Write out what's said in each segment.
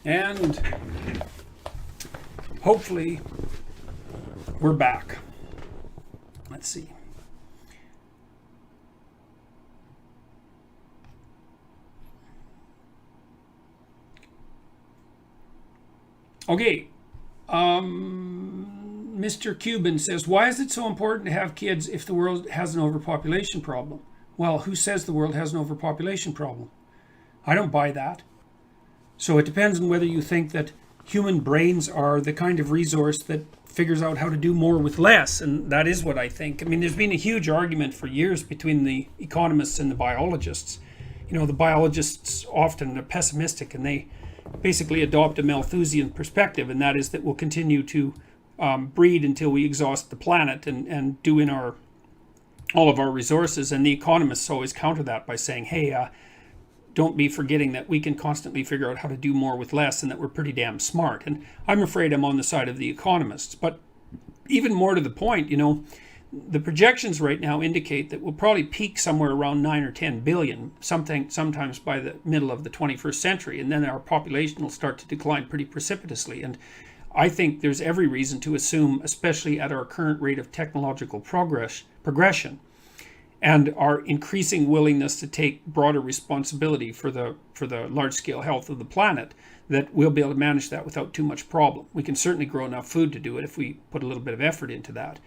And hopefully we're back. Let's see. Okay. Mr. Cuban says, why is it so important to have kids if the world has an overpopulation problem? Well, who says the world has an overpopulation problem? I don't buy that. So it depends on whether you think that human brains are the kind of resource that figures out how to do more with less. And that is what I think. I mean, there's been a huge argument for years between the economists and the biologists. You know, the biologists often are pessimistic, and they basically adopt a Malthusian perspective, and that is that we'll continue to breed until we exhaust the planet and do in all of our resources. And the economists always counter that by saying, hey, don't be forgetting that we can constantly figure out how to do more with less and that we're pretty damn smart. And I'm afraid I'm on the side of the economists. But even more to the point, you know, the projections right now indicate that we'll probably peak somewhere around 9 or 10 billion, sometimes by the middle of the 21st century, and then our population will start to decline pretty precipitously. And I think there's every reason to assume, especially at our current rate of technological progression, and our increasing willingness to take broader responsibility for the large-scale health of the planet, that we'll be able to manage that without too much problem. We can certainly grow enough food to do it if we put a little bit of effort into that.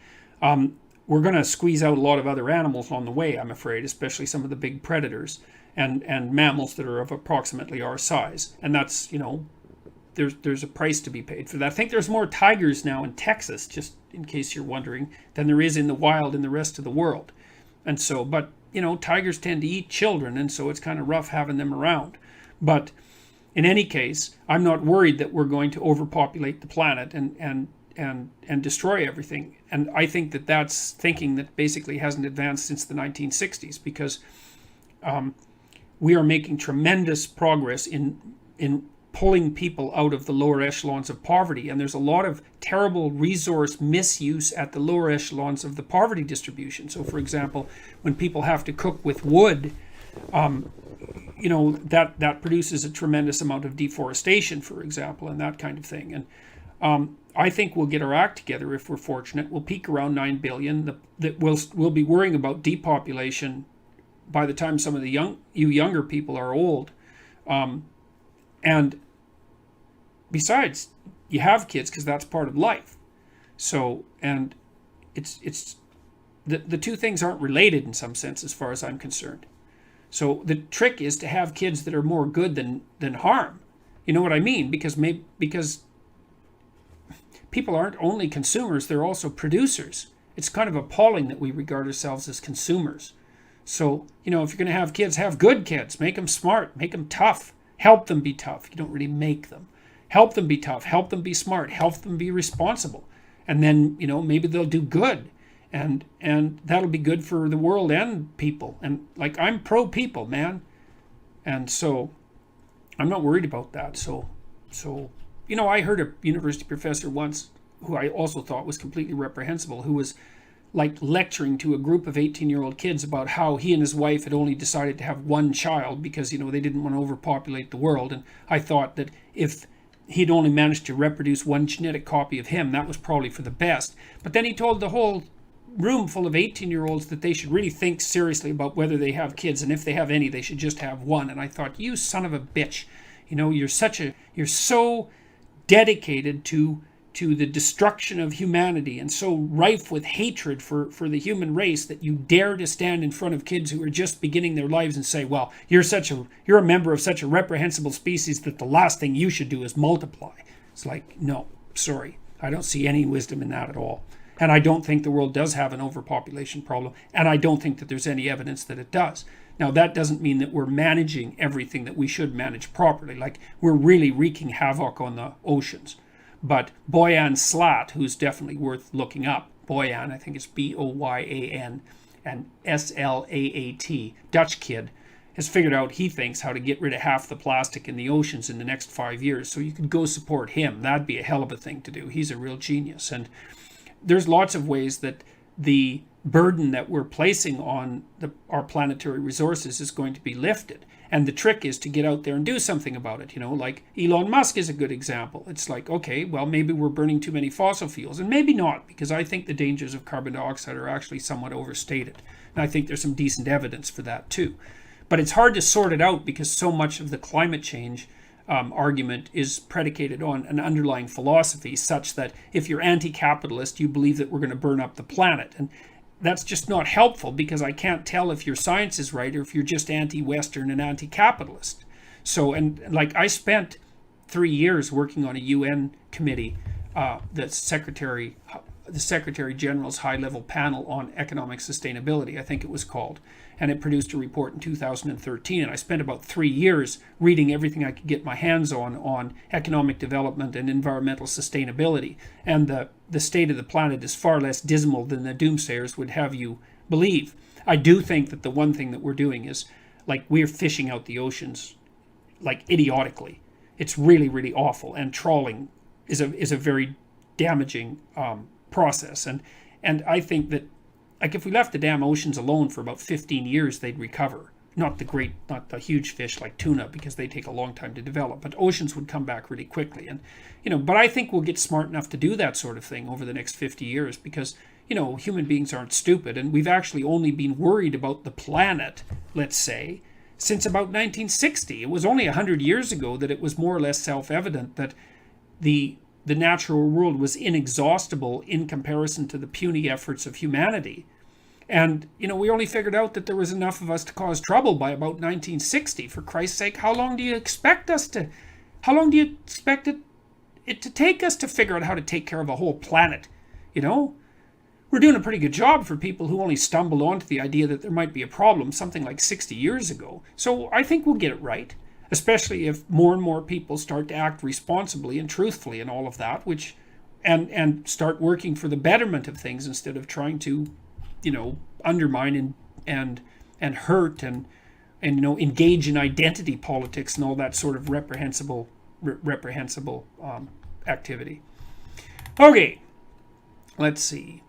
We're going to squeeze out a lot of other animals on the way, I'm afraid, especially some of the big predators and mammals that are of approximately our size. And that's, you know, there's a price to be paid for that. I think there's more tigers now in Texas, just in case you're wondering, than there is in the wild in the rest of the world. And so, but, you know, tigers tend to eat children, and so it's kind of rough having them around. But in any case, I'm not worried that we're going to overpopulate the planet and destroy everything. And I think that that's thinking that basically hasn't advanced since the 1960s, because we are making tremendous progress in pulling people out of the lower echelons of poverty. And there's a lot of terrible resource misuse at the lower echelons of the poverty distribution. So, for example, when people have to cook with wood, you know, that produces a tremendous amount of deforestation, for example, and that kind of thing. And I think we'll get our act together if we're fortunate. We'll peak around 9 billion. That we'll be worrying about depopulation by the time some of the younger people are old. And besides, you have kids because that's part of life. So, and it's the two things aren't related in some sense as far as I'm concerned. So the trick is to have kids that are more good than harm. You know what I mean? Because people aren't only consumers, they're also producers. It's kind of appalling that we regard ourselves as consumers. So, you know, if you're going to have kids, have good kids. Make them smart, make them tough. Help them be tough. You don't really make them. Help them be tough. Help them be smart. Help them be responsible. And then, you know, maybe they'll do good. And that'll be good for the world and people. And like, I'm pro people, man. And so I'm not worried about that. So you know, I heard a university professor once who I also thought was completely reprehensible, who was like lecturing to a group of 18-year-old kids about how he and his wife had only decided to have one child because, you know, they didn't want to overpopulate the world. And I thought that if he'd only managed to reproduce one genetic copy of him, that was probably for the best. But then he told the whole room full of 18-year-olds that they should really think seriously about whether they have kids, and if they have any, they should just have one. And I thought, you son of a bitch, you know, you're so dedicated to the destruction of humanity and so rife with hatred for the human race that you dare to stand in front of kids who are just beginning their lives and say, well, you're a member of such a reprehensible species that the last thing you should do is multiply. It's like, no, sorry, I don't see any wisdom in that at all. And I don't think the world does have an overpopulation problem, and I don't think that there's any evidence that it does. Now, that doesn't mean that we're managing everything that we should manage properly. Like, we're really wreaking havoc on the oceans. But Boyan Slat, who's definitely worth looking up, Boyan, I think it's Boyan and Slaat, Dutch kid, has figured out, he thinks, how to get rid of half the plastic in the oceans in the next 5 years. So you could go support him. That'd be a hell of a thing to do. He's a real genius. And there's lots of ways that the burden that we're placing on our planetary resources is going to be lifted. And the trick is to get out there and do something about it. Like Elon Musk is a good example. It's like, okay, well, maybe we're burning too many fossil fuels, and maybe not, because I think the dangers of carbon dioxide are actually somewhat overstated. And I think there's some decent evidence for that too. But it's hard to sort it out because so much of the climate change argument is predicated on an underlying philosophy such that if you're anti-capitalist, you believe that we're going to burn up the planet. And that's just not helpful, because I can't tell if your science is right or if you're just anti-Western and anti-capitalist. So, and like I spent 3 years working on a UN committee, the Secretary General's high-level panel on economic sustainability, I think it was called. And it produced a report in 2013. And I spent about 3 years reading everything I could get my hands on economic development and environmental sustainability. And the state of the planet is far less dismal than the doomsayers would have you believe. I do think that the one thing that we're doing is, like, we're fishing out the oceans, like, idiotically. It's really, really awful. And trawling is a very damaging process. And I think that, like, if we left the damn oceans alone for about 15 years, they'd recover. Not the huge fish like tuna, because they take a long time to develop, but oceans would come back really quickly. And, but I think we'll get smart enough to do that sort of thing over the next 50 years, because, human beings aren't stupid, and we've actually only been worried about the planet, let's say, since about 1960. It was only 100 years ago that it was more or less self-evident that the natural world was inexhaustible in comparison to the puny efforts of humanity. And, we only figured out that there was enough of us to cause trouble by about 1960. For Christ's sake, how long do you expect it to take us to figure out how to take care of a whole planet? We're doing a pretty good job for people who only stumbled onto the idea that there might be a problem something like 60 years ago. So I think we'll get it right. Especially if more and more people start to act responsibly and truthfully and all of that, and start working for the betterment of things instead of trying to, undermine and hurt and engage in identity politics and all that sort of reprehensible activity. Okay, let's see.